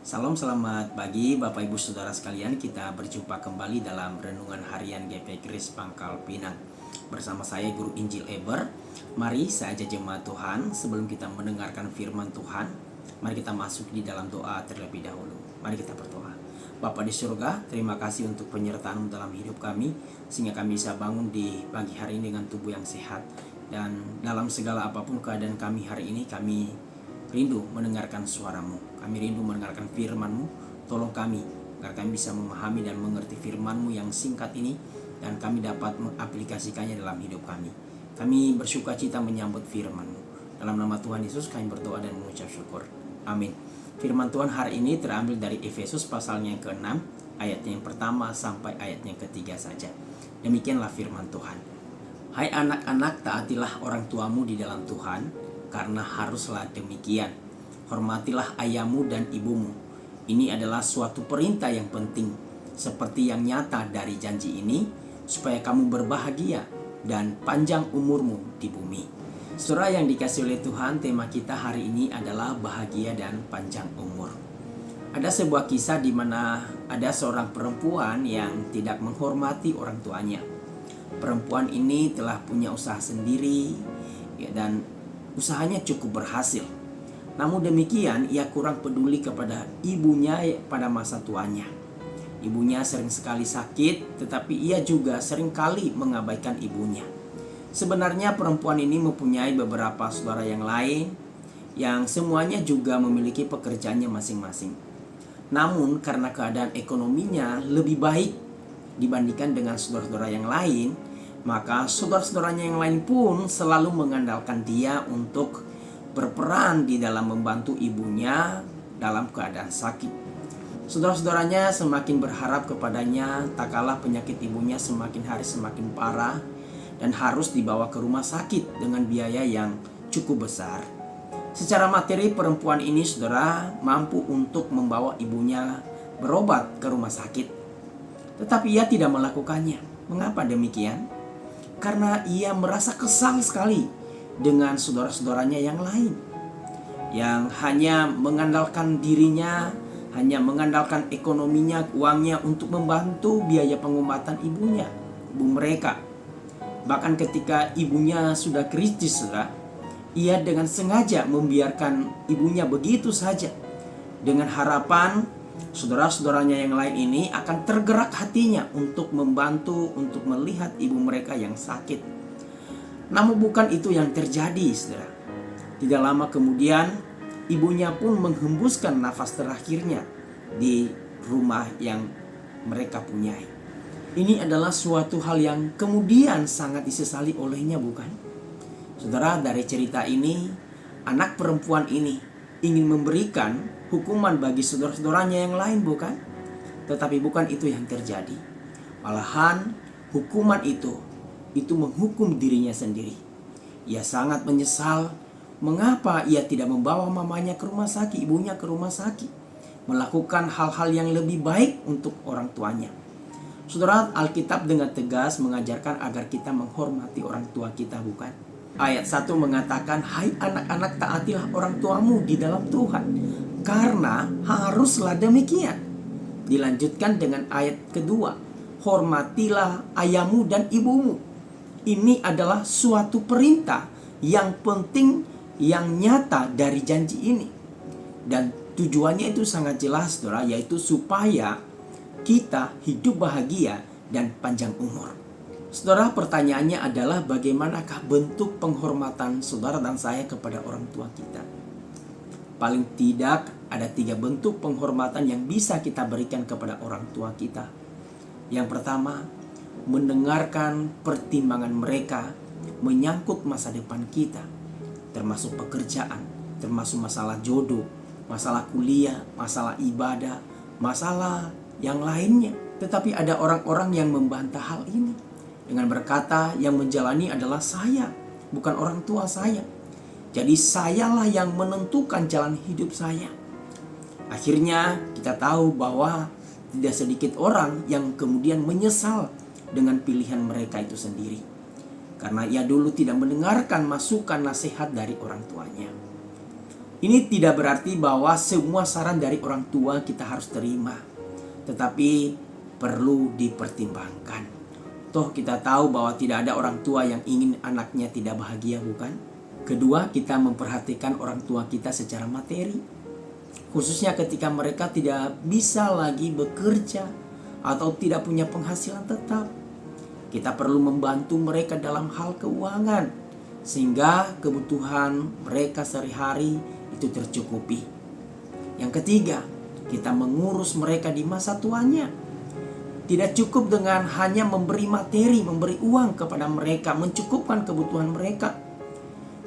Salam selamat pagi Bapak Ibu Saudara sekalian. Kita berjumpa kembali dalam Renungan Harian GP Kris Pangkal Pinang. Bersama saya Guru Injil Eber. Mari saya ajak jemaat Tuhan, sebelum kita mendengarkan firman Tuhan, mari kita masuk di dalam doa terlebih dahulu. Mari kita berdoa. Bapa di surga, terima kasih untuk penyertaan dalam hidup kami, sehingga kami bisa bangun di pagi hari ini dengan tubuh yang sehat. Dan dalam segala apapun keadaan kami hari ini, kami rindu mendengarkan suara-Mu. Kami rindu mendengarkan firman-Mu. Tolong kami agar kami bisa memahami dan mengerti firman-Mu yang singkat ini, dan kami dapat mengaplikasikannya dalam hidup kami. Kami bersuka cita menyambut firman-Mu. Dalam nama Tuhan Yesus kami berdoa dan mengucap syukur. Amin. Firman Tuhan hari ini terambil dari Efesus pasalnya yang ke-6, ayatnya yang pertama sampai ayatnya yang ketiga saja. Demikianlah firman Tuhan. Hai anak-anak, taatilah orang tuamu di dalam Tuhan, karena haruslah demikian. Hormatilah ayahmu dan ibumu. Ini adalah suatu perintah yang penting, seperti yang nyata dari janji ini, supaya kamu berbahagia dan panjang umurmu di bumi. Saudara yang dikasihi oleh Tuhan, tema kita hari ini adalah bahagia dan panjang umur. Ada sebuah kisah di mana ada seorang perempuan yang tidak menghormati orang tuanya. Perempuan ini telah punya usaha sendiri, dan usahanya cukup berhasil. Namun demikian, ia kurang peduli kepada ibunya pada masa tuanya. Ibunya sering sekali sakit, tetapi ia juga sering kali mengabaikan ibunya. Sebenarnya perempuan ini mempunyai beberapa saudara yang lain, yang semuanya juga memiliki pekerjaannya masing-masing. Namun karena keadaan ekonominya lebih baik dibandingkan dengan saudara-saudara yang lain, maka saudara-saudaranya yang lain pun selalu mengandalkan dia untuk berperan di dalam membantu ibunya dalam keadaan sakit. Saudara-saudaranya semakin berharap kepadanya, tak kalah penyakit ibunya semakin hari semakin parah dan harus dibawa ke rumah sakit dengan biaya yang cukup besar. Secara materi perempuan ini, saudara, mampu untuk membawa ibunya berobat ke rumah sakit. Tetapi ia tidak melakukannya. Mengapa demikian? Karena ia merasa kesal sekali dengan saudara-saudaranya yang lain, yang hanya mengandalkan dirinya, hanya mengandalkan ekonominya, uangnya untuk membantu biaya pengobatan ibu mereka. Bahkan ketika ibunya sudah kritis, saudara, ia dengan sengaja membiarkan ibunya begitu saja, dengan harapan saudara-saudaranya yang lain ini akan tergerak hatinya untuk membantu, untuk melihat ibu mereka yang sakit. Namun bukan itu yang terjadi, saudara. Tidak lama kemudian, ibunya pun menghembuskan nafas terakhirnya di rumah yang mereka punyai. Ini adalah suatu hal yang kemudian sangat disesali olehnya, bukan? Saudara, dari cerita ini, anak perempuan ini ingin memberikan hukuman bagi saudara-saudaranya yang lain, bukan? Tetapi bukan itu yang terjadi. Malahan hukuman itu menghukum dirinya sendiri. Ia sangat menyesal mengapa ia tidak membawa mamanya ke rumah sakit, ibunya ke rumah sakit, melakukan hal-hal yang lebih baik untuk orang tuanya. Saudara, Alkitab dengan tegas mengajarkan agar kita menghormati orang tua kita, bukan? Ayat 1 mengatakan, hai anak-anak, taatilah orang tuamu di dalam Tuhan, karena haruslah demikian. Dilanjutkan dengan ayat kedua, hormatilah ayahmu dan ibumu. Ini adalah suatu perintah yang penting, yang nyata dari janji ini. Dan tujuannya itu sangat jelas, saudara, yaitu supaya kita hidup bahagia dan panjang umur. Saudara, pertanyaannya adalah bagaimanakah bentuk penghormatan saudara dan saya kepada orang tua kita? Paling tidak ada 3 bentuk penghormatan yang bisa kita berikan kepada orang tua kita. Yang pertama, mendengarkan pertimbangan mereka menyangkut masa depan kita, termasuk pekerjaan, termasuk masalah jodoh, masalah kuliah, masalah ibadah, masalah yang lainnya. Tetapi ada orang-orang yang membantah hal ini dengan berkata, yang menjalani adalah saya, bukan orang tua saya. Jadi sayalah yang menentukan jalan hidup saya. Akhirnya kita tahu bahwa tidak sedikit orang yang kemudian menyesal dengan pilihan mereka itu sendiri, karena ia dulu tidak mendengarkan masukan nasihat dari orang tuanya. Ini tidak berarti bahwa semua saran dari orang tua kita harus terima, tetapi perlu dipertimbangkan. Toh kita tahu bahwa tidak ada orang tua yang ingin anaknya tidak bahagia, bukan? Kedua, kita memperhatikan orang tua kita secara materi, khususnya ketika mereka tidak bisa lagi bekerja atau tidak punya penghasilan tetap. Kita perlu membantu mereka dalam hal keuangan, sehingga kebutuhan mereka sehari-hari itu tercukupi. Yang ketiga, kita mengurus mereka di masa tuanya. Tidak cukup dengan hanya memberi materi, memberi uang kepada mereka, mencukupkan kebutuhan mereka.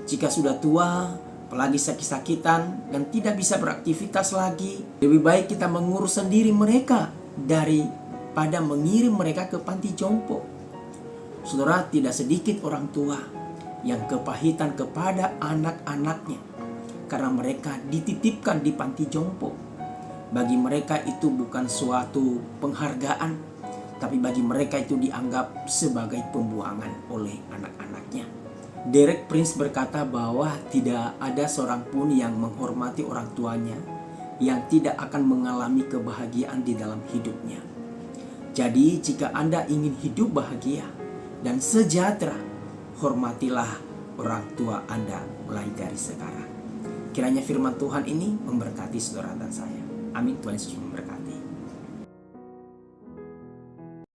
Jika sudah tua, apalagi sakit-sakitan dan tidak bisa beraktivitas lagi, lebih baik kita mengurus sendiri mereka daripada mengirim mereka ke panti jompo. Saudara, tidak sedikit orang tua yang kepahitan kepada anak-anaknya karena mereka dititipkan di panti jompo. Bagi mereka itu bukan suatu penghargaan, tapi bagi mereka itu dianggap sebagai pembuangan oleh anak-anaknya. Derek Prince berkata bahwa tidak ada seorang pun yang menghormati orang tuanya yang tidak akan mengalami kebahagiaan di dalam hidupnya. Jadi jika Anda ingin hidup bahagia dan sejahtera, hormatilah orang tua Anda mulai dari sekarang. Kiranya firman Tuhan ini memberkati saudara dan saya. Amin. Tuhan Yesus memberkati.